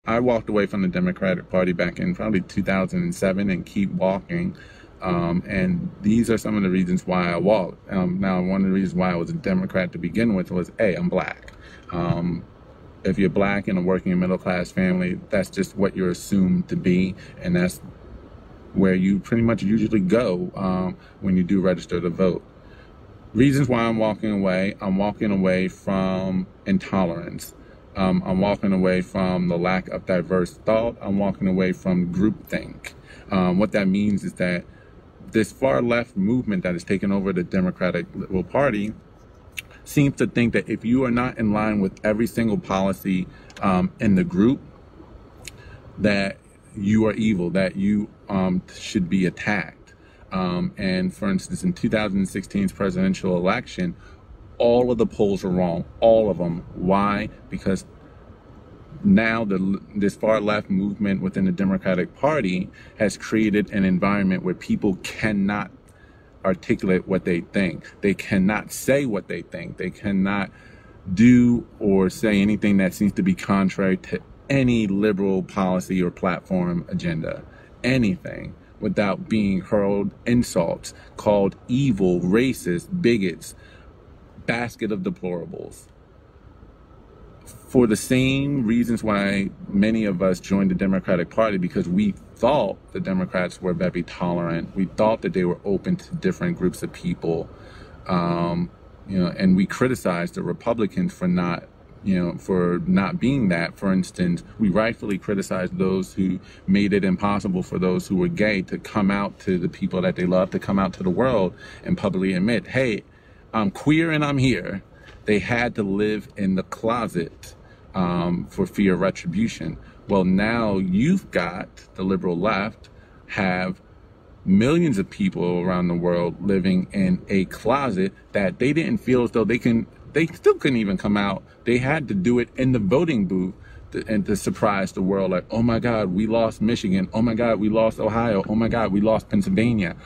I walked away from the Democratic Party back in probably 2007 and keep walking. And these are some of the reasons why I walked. Now, one of the reasons why I was a Democrat to begin with was, A, I'm black. If you're black in a working middle class family, that's just what you're assumed to be. And that's where you pretty much usually go when you do register to vote. Reasons why I'm walking away from intolerance. I'm walking away from the lack of diverse thought. I'm walking away from groupthink. What that means is that this far left movement that has taken over the Democratic Liberal Party seems to think that if you are not in line with every single policy in the group, that you are evil, that you should be attacked. And for instance, in 2016's presidential election, all of the polls are wrong, all of them. Why? Because now this far left movement within the Democratic Party has created an environment where people cannot articulate what they think. They cannot say what they think. They cannot do or say anything that seems to be contrary to any liberal policy or platform agenda. Anything, without being hurled insults, called evil, racist, bigots, basket of deplorables. For the same reasons why many of us joined the Democratic Party, because we thought the Democrats were very tolerant. We thought that they were open to different groups of people. And we criticized the Republicans for not being that. For instance, we rightfully criticized those who made it impossible for those who were gay to come out to the people that they love, to come out to the world and publicly admit, hey, I'm queer and I'm here. They had to live in the closet for fear of retribution. Well, now you've got the liberal left have millions of people around the world living in a closet that they didn't feel as though they still couldn't even come out. They had to do it in the voting booth and to surprise the world, like, oh my God, we lost Michigan. Oh my God, we lost Ohio. Oh my God, we lost Pennsylvania.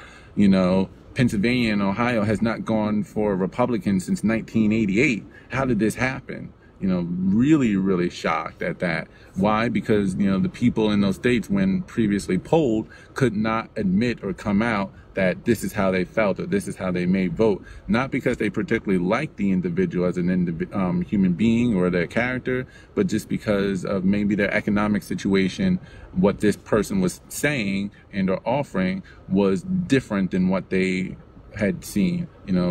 Pennsylvania and Ohio has not gone for Republicans since 1988. How did this happen? Really, really shocked at that. Why? Because, the people in those states, when previously polled, could not admit or come out that this is how they felt or this is how they may vote. Not because they particularly like the individual as an human being or their character, but just because of maybe their economic situation. What this person was saying and or offering was different than what they had seen,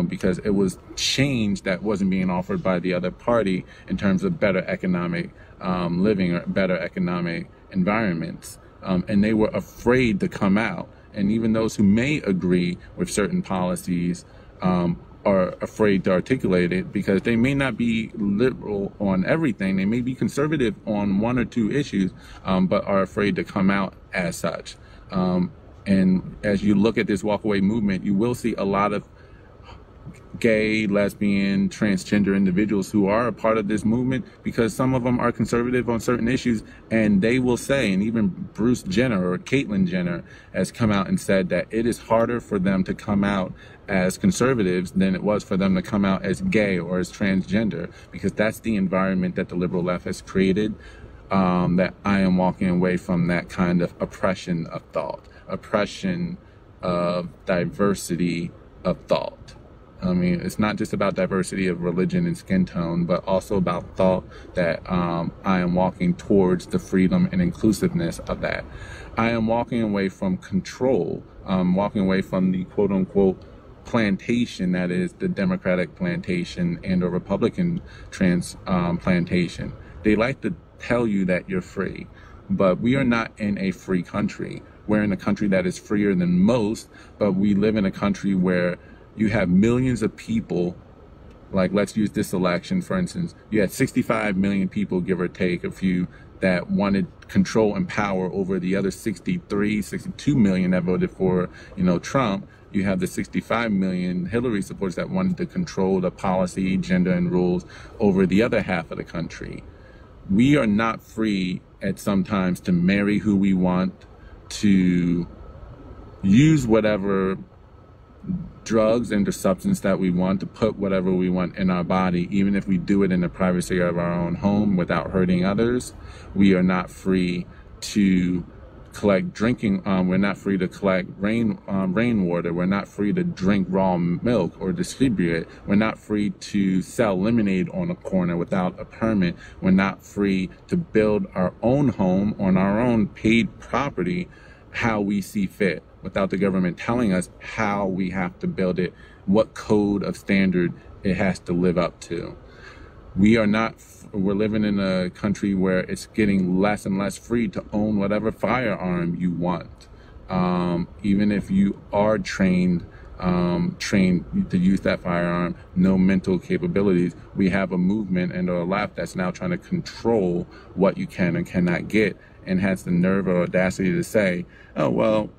because it was change that wasn't being offered by the other party in terms of better economic living or better economic environments. And they were afraid to come out. And even those who may agree with certain policies are afraid to articulate it because they may not be liberal on everything. They may be conservative on one or two issues, but are afraid to come out as such. And as you look at this walkaway movement, you will see a lot of gay, lesbian, transgender individuals who are a part of this movement because some of them are conservative on certain issues, and they will say, and even Bruce Jenner or Caitlyn Jenner has come out and said that it is harder for them to come out as conservatives than it was for them to come out as gay or as transgender, because that's the environment that the liberal left has created. That I am walking away from that kind of oppression of thought, oppression of diversity of thought. I mean, it's not just about diversity of religion and skin tone, but also about thought that I am walking towards the freedom and inclusiveness of that. I am walking away from control, walking away from the quote unquote plantation that is the Democratic plantation and a Republican plantation. They like to tell you that you're free, but we are not in a free country. We're in a country that is freer than most, but we live in a country where you have millions of people. Like, let's use this election, for instance. You had 65 million people, give or take a few, that wanted control and power over the other 63, 62 million that voted for, Trump. You have the 65 million Hillary supporters that wanted to control the policy, gender, and rules over the other half of the country. We are not free at sometimes to marry who we want, to use whatever drugs and the substance that we want, to put whatever we want in our body, even if we do it in the privacy of our own home without hurting others. We are not free to collect drinking. We're not free to collect rainwater. We're not free to drink raw milk or distribute it. We're not free to sell lemonade on a corner without a permit. We're not free to build our own home on our own paid property how we see fit, without the government telling us how we have to build it, what code of standard it has to live up to. We're living in a country where it's getting less and less free to own whatever firearm you want. Even if you are trained to use that firearm, no mental capabilities. We have a movement and a left that's now trying to control what you can and cannot get, and has the nerve or audacity to say, oh, well,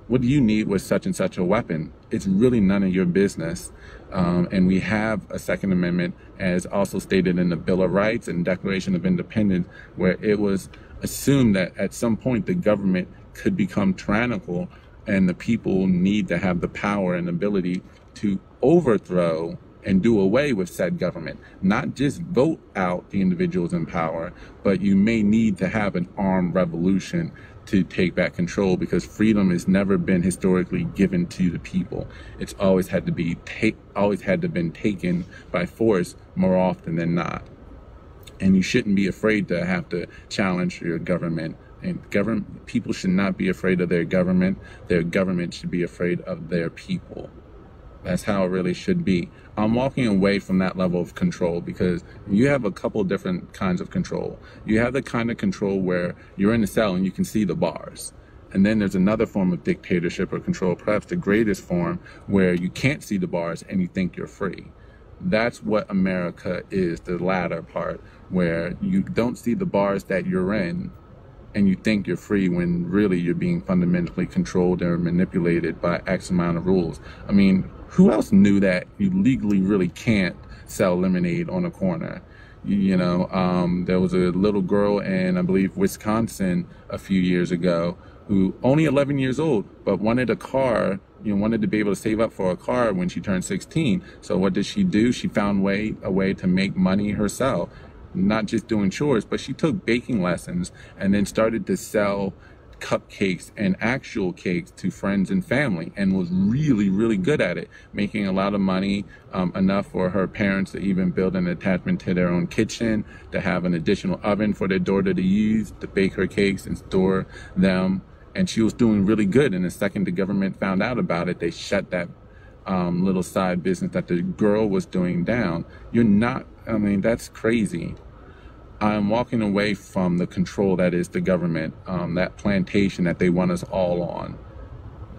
what do you need with such and such a weapon? It's really none of your business. And we have a Second Amendment, as also stated in the Bill of Rights and Declaration of Independence, where it was assumed that at some point the government could become tyrannical, and the people need to have the power and ability to overthrow and do away with said government. Not just vote out the individuals in power, but you may need to have an armed revolution to take back control, because freedom has never been historically given to the people. It's always had to be been taken by force more often than not. And you shouldn't be afraid to have to challenge your government. And people should not be afraid of their government. Their government should be afraid of their people. That's how it really should be. I'm walking away from that level of control, because you have a couple different kinds of control. You have the kind of control where you're in a cell and you can see the bars. And then there's another form of dictatorship or control, perhaps the greatest form, where you can't see the bars and you think you're free. That's what America is, the latter part, where you don't see the bars that you're in and you think you're free, when really you're being fundamentally controlled or manipulated by X amount of rules. I mean, who else knew that you legally really can't sell lemonade on a corner? There was a little girl in, I believe, Wisconsin a few years ago, who only 11 years old, but wanted a car, wanted to be able to save up for a car when she turned 16. So what did she do? She found a way to make money herself. Not just doing chores, but she took baking lessons and then started to sell cupcakes and actual cakes to friends and family, and was really, really good at it, making a lot of money, enough for her parents to even build an attachment to their own kitchen, to have an additional oven for their daughter to use to bake her cakes and store them. And she was doing really good. And the second the government found out about it, they shut that little side business that the girl was doing down. That's crazy. I'm walking away from the control that is the government, that plantation that they want us all on,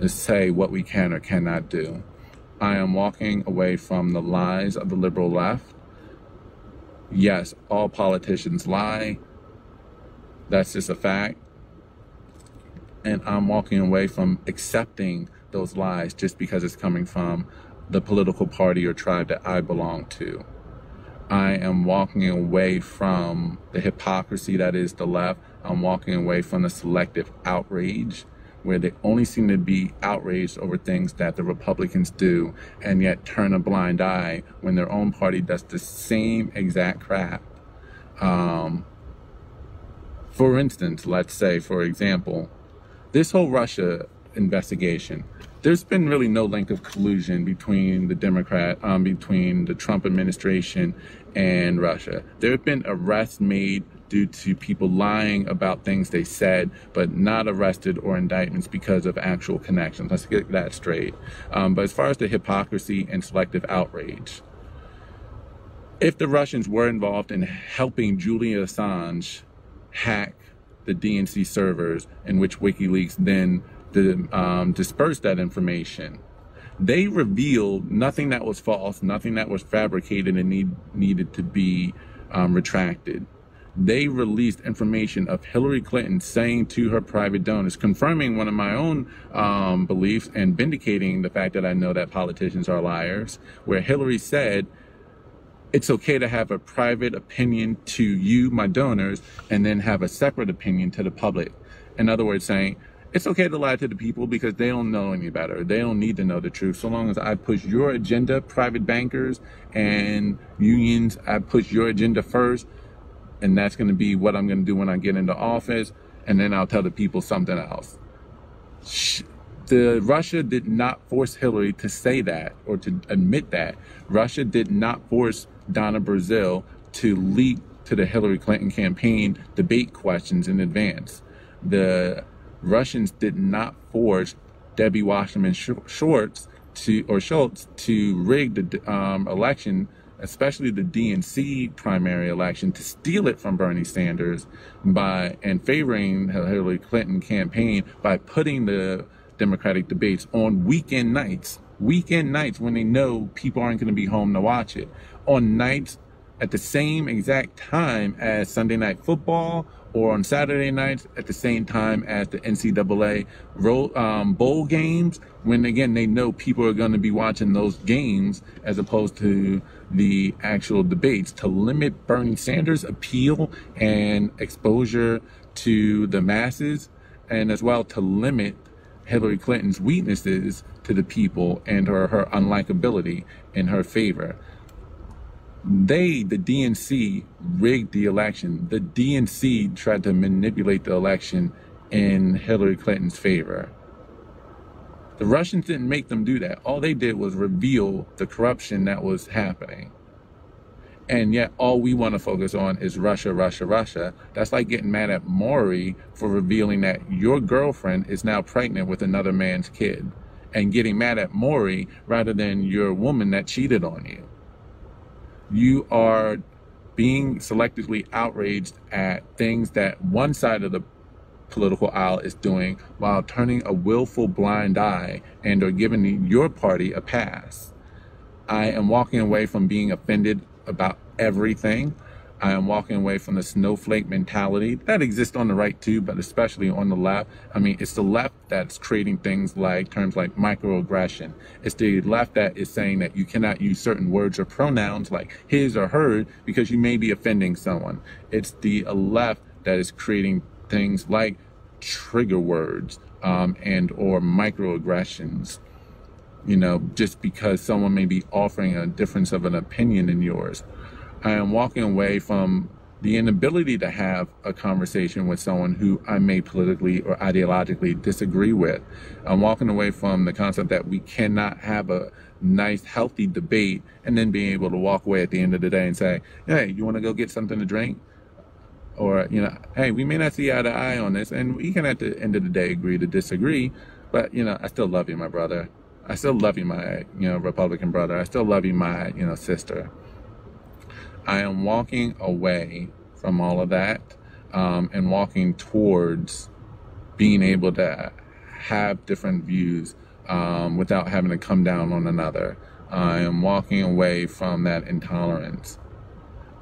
to say what we can or cannot do. I am walking away from the lies of the liberal left. Yes, all politicians lie. That's just a fact. And I'm walking away from accepting those lies just because it's coming from the political party or tribe that I belong to. I am walking away from the hypocrisy that is the left. I'm walking away from the selective outrage, where they only seem to be outraged over things that the Republicans do, and yet turn a blind eye when their own party does the same exact crap. For instance, let's say, for example, this whole Russia investigation, there's been really no link of collusion between between the Trump administration and Russia. There have been arrests made due to people lying about things they said, but not arrested or indictments because of actual connections. Let's get that straight. But as far as the hypocrisy and selective outrage, if the Russians were involved in helping Julian Assange hack the DNC servers, in which WikiLeaks then dispersed that information, they revealed nothing that was false, nothing that was fabricated and needed to be retracted. They released information of Hillary Clinton saying to her private donors, confirming one of my own beliefs and vindicating the fact that I know that politicians are liars, where Hillary said, it's okay to have a private opinion to you, my donors, and then have a separate opinion to the public. In other words, saying, It's okay to lie to the people because they don't know any better. They don't need to know the truth. So long as I push your agenda, private bankers and unions, I push your agenda first. And that's going to be what I'm going to do when I get into office. And then I'll tell the people something else. Russia did not force Hillary to say that or to admit that. Russia did not force Donna Brazile to leak to the Hillary Clinton campaign debate questions in advance. The Russians did not force Debbie Wasserman Schultz to rig the election, especially the DNC primary election, to steal it from Bernie Sanders and favoring the Hillary Clinton campaign by putting the Democratic debates on weekend nights when they know people aren't going to be home to watch it, on nights at the same exact time as Sunday Night Football, or on Saturday nights at the same time as the NCAA bowl games, when again they know people are going to be watching those games as opposed to the actual debates, to limit Bernie Sanders' appeal and exposure to the masses, and as well to limit Hillary Clinton's weaknesses to the people and her unlikability in her favor. The DNC, rigged the election. The DNC tried to manipulate the election in Hillary Clinton's favor. The Russians didn't make them do that. All they did was reveal the corruption that was happening. And yet all we want to focus on is Russia, Russia, Russia. That's like getting mad at Maury for revealing that your girlfriend is now pregnant with another man's kid, and getting mad at Maury rather than your woman that cheated on you. You are being selectively outraged at things that one side of the political aisle is doing while turning a willful blind eye and are giving your party a pass. I am walking away from being offended about everything. I am walking away from the snowflake mentality that exists on the right too, but especially on the left. I mean, it's the left that's creating things like terms like microaggression. It's the left that is saying that you cannot use certain words or pronouns like his or her because you may be offending someone. It's the left that is creating things like trigger words and or microaggressions. You know, just because someone may be offering a difference of an opinion than yours. I am walking away from the inability to have a conversation with someone who I may politically or ideologically disagree with. I'm walking away from the concept that we cannot have a nice, healthy debate and then being able to walk away at the end of the day and say, hey, you want to go get something to drink? Or, you know, hey, we may not see eye to eye on this, and we can at the end of the day agree to disagree, but, you know, I still love you, my brother. I still love you, my, Republican brother. I still love you, my, sister. I am walking away from all of that and walking towards being able to have different views without having to come down on another. I am walking away from that intolerance.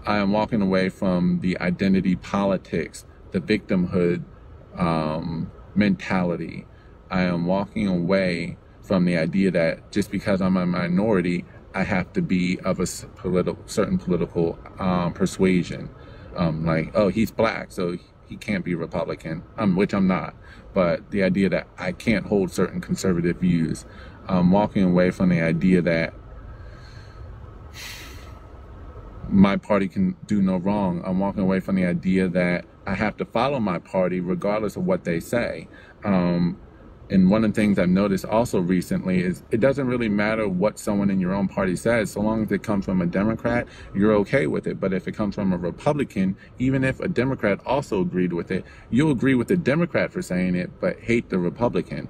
I am walking away from the identity politics, the victimhood mentality. I am walking away from the idea that just because I'm a minority, I have to be of a certain political persuasion. Like, oh, he's black, so he can't be Republican, which I'm not. But the idea that I can't hold certain conservative views. I'm walking away from the idea that my party can do no wrong. I'm walking away from the idea that I have to follow my party regardless of what they say. And one of the things I've noticed also recently is it doesn't really matter what someone in your own party says, so long as it comes from a Democrat, you're okay with it. But if it comes from a Republican, even if a Democrat also agreed with it, you'll agree with the Democrat for saying it, but hate the Republican.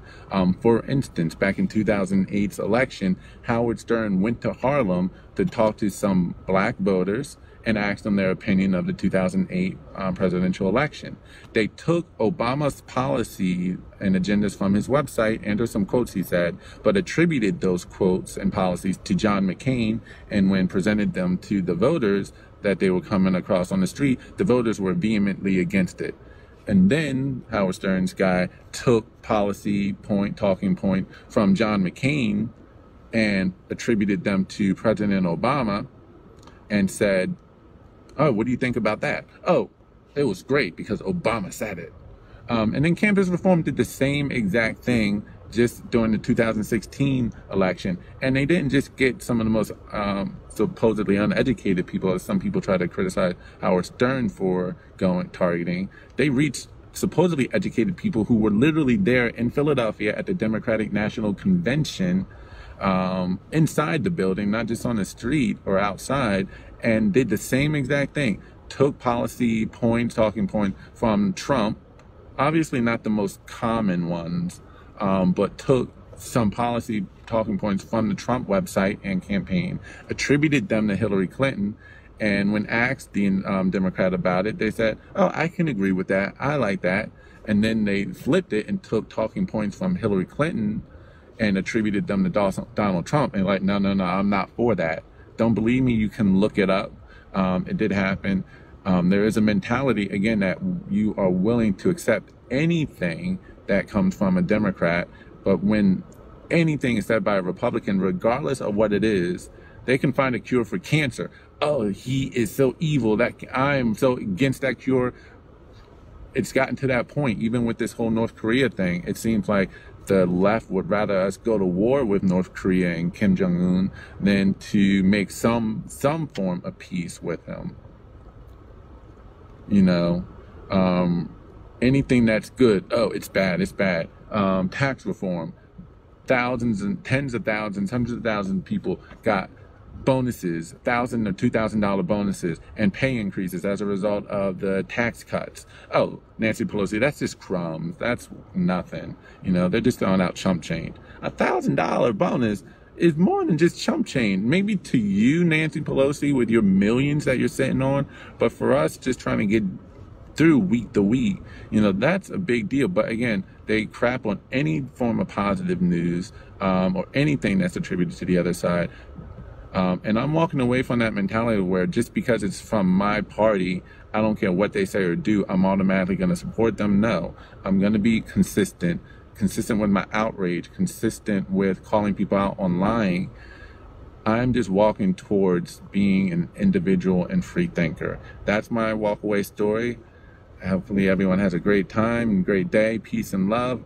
For instance, back in 2008's election, Howard Stern went to Harlem to talk to some black voters and asked them their opinion of the 2008 presidential election. They took Obama's policy and agendas from his website and or some quotes he said, but attributed those quotes and policies to John McCain, and when presented them to the voters that they were coming across on the street, the voters were vehemently against it. And then Howard Stern's guy took talking point from John McCain and attributed them to President Obama and said, oh, what do you think about that? Oh, it was great because Obama said it. And then campus reform did the same exact thing just during the 2016 election. And they didn't just get some of the most supposedly uneducated people, as some people try to criticize Howard Stern for targeting. They reached supposedly educated people who were literally there in Philadelphia at the Democratic National Convention, inside the building, not just on the street or outside, and did the same exact thing. Took policy points, talking points from Trump, obviously not the most common ones, but took some policy talking points from the Trump website and campaign, attributed them to Hillary Clinton, and when asked the Democrat about it, they said, oh, I can agree with that, I like that. And then they flipped it and took talking points from Hillary Clinton and attributed them to Donald Trump, and like, no, I'm not for that. Don't believe me, you can look it up. It did happen. There is a mentality, again, that you are willing to accept anything that comes from a Democrat, but when anything is said by a Republican, regardless of what it is, they can find a cure for cancer. Oh, he is so evil, that I'm so against that cure. It's gotten to that point, even with this whole North Korea thing. It seems like the left would rather us go to war with North Korea and Kim Jong-un than to make some form of peace with him. You know, anything that's good, oh, it's bad, it's bad. Tax reform, thousands and tens of thousands, hundreds of thousands of people got bonuses, $1,000 or $2,000 bonuses and pay increases as a result of the tax cuts. Oh, Nancy Pelosi, that's just crumbs. That's nothing. You know, they're just throwing out chump change. $1,000 bonus is more than just chump change. Maybe to you, Nancy Pelosi, with your millions that you're sitting on, but for us, just trying to get through week to week, you know, that's a big deal. But again, they crap on any form of positive news or anything that's attributed to the other side. And I'm walking away from that mentality where just because it's from my party, I don't care what they say or do, I'm automatically going to support them. No, I'm going to be consistent with my outrage, consistent with calling people out on lying. I'm just walking towards being an individual and free thinker. That's my walk away story. Hopefully everyone has a great time and great day. Peace and love.